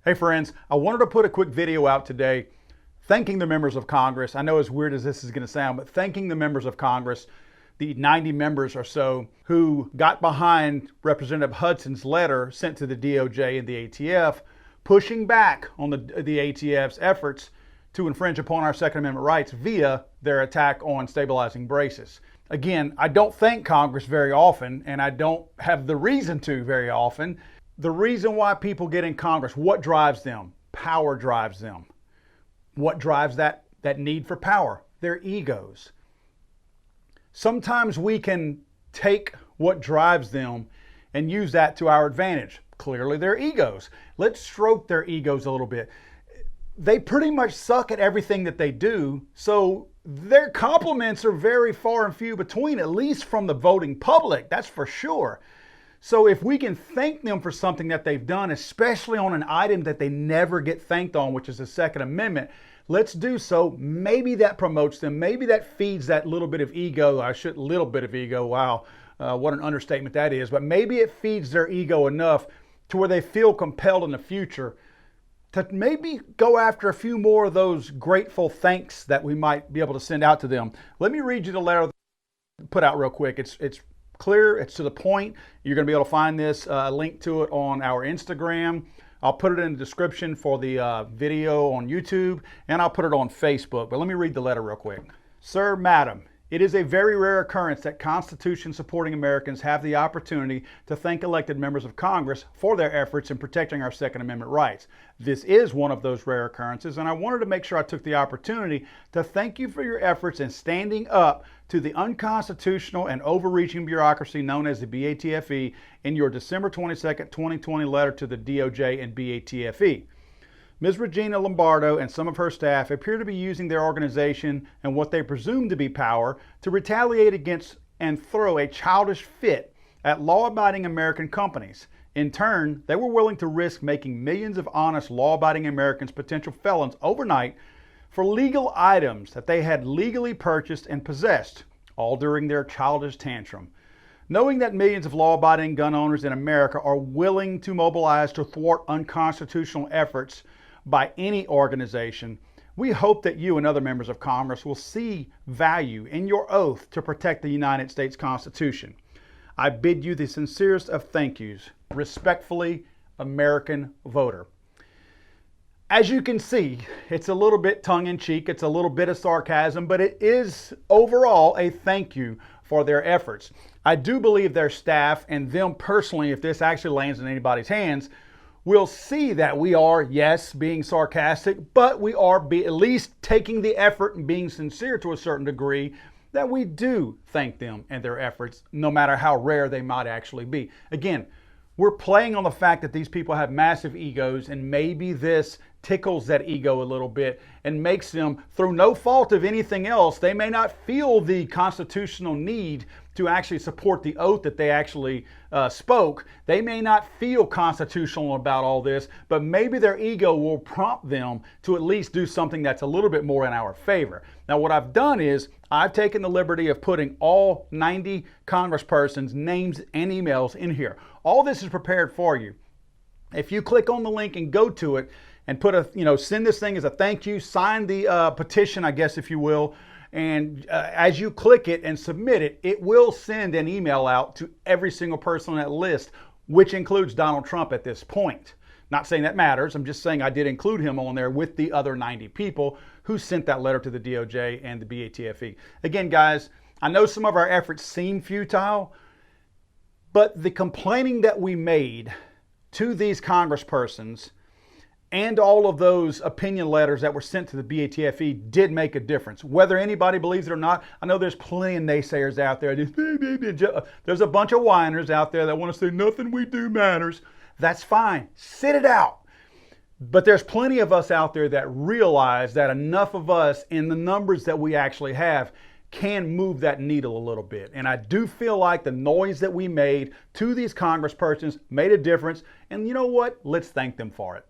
Hey friends, I wanted to put a quick video out today thanking the members of Congress. I know as weird as this is going to sound, but thanking the members of Congress, the 90 members or so who got behind Representative Hudson's letter sent to the DOJ and the ATF, pushing back on the ATF's efforts to infringe upon our Second Amendment rights via their attack on stabilizing braces. Again, I don't thank Congress very often, and I don't have the reason to very often. The reason why people get in Congress, what drives them? Power drives them. What drives that need for power? Their egos. Sometimes we can take what drives them and use that to our advantage. Clearly their egos. Let's stroke their egos a little bit. They pretty much suck at everything that they do, so their compliments are very far and few between, at least from the voting public, that's for sure. So if we can thank them for something that they've done, especially on an item that they never get thanked on, which is the Second Amendment, let's do so. Maybe that promotes them. Maybe that feeds that little bit of ego. Little bit of ego. Wow, what an understatement that is. But maybe it feeds their ego enough to where they feel compelled in the future to maybe go after a few more of those grateful thanks that we might be able to send out to them. Let me read you the letter put out real quick. It's clear, it's to the point. You're going to be able to find this link to it on our Instagram. I'll put it in the description for the video on YouTube, and I'll put it on Facebook. But let me read the letter real quick. Sir, Madam, it is a very rare occurrence that Constitution-supporting Americans have the opportunity to thank elected members of Congress for their efforts in protecting our Second Amendment rights. This is one of those rare occurrences, and I wanted to make sure I took the opportunity to thank you for your efforts in standing up to the unconstitutional and overreaching bureaucracy known as the BATFE in your December 22nd, 2020 letter to the DOJ and BATFE. Ms. Regina Lombardo and some of her staff appear to be using their organization and what they presume to be power to retaliate against and throw a childish fit at law-abiding American companies. In turn, they were willing to risk making millions of honest law-abiding Americans potential felons overnight for legal items that they had legally purchased and possessed, all during their childish tantrum. Knowing that millions of law-abiding gun owners in America are willing to mobilize to thwart unconstitutional efforts by any organization, we hope that you and other members of Congress will see value in your oath to protect the United States Constitution. I bid you the sincerest of thank yous. Respectfully, American voter. As you can see, it's a little bit tongue-in-cheek, it's a little bit of sarcasm, but it is overall a thank you for their efforts. I do believe their staff and them personally, if this actually lands in anybody's hands, will see that we are, yes, being sarcastic, but we are at least taking the effort and being sincere to a certain degree, that we do thank them and their efforts, no matter how rare they might actually be. Again, we're playing on the fact that these people have massive egos, and maybe this tickles that ego a little bit and makes them, through no fault of anything else, they may not feel the constitutional need to actually support the oath that they actually spoke. They may not feel constitutional about all this, but maybe their ego will prompt them to at least do something that's a little bit more in our favor. Now, what I've done is I've taken the liberty of putting all 90 congresspersons' names and emails in here. All this is prepared for you. If you click on the link and go to it and put send this thing as a thank you, sign the petition, I guess, if you will, and as you click it and submit it, it will send an email out to every single person on that list, which includes Donald Trump at this point. Not saying that matters. I'm just saying I did include him on there with the other 90 people who sent that letter to the DOJ and the BATFE. Again, guys, I know some of our efforts seem futile, but the complaining that we made to these congresspersons and all of those opinion letters that were sent to the BATFE did make a difference. Whether anybody believes it or not, I know there's plenty of naysayers out there. There's a bunch of whiners out there that want to say nothing we do matters. That's fine. Sit it out. But there's plenty of us out there that realize that enough of us in the numbers that we actually have can move that needle a little bit. And I do feel like the noise that we made to these congresspersons made a difference. And you know what? Let's thank them for it.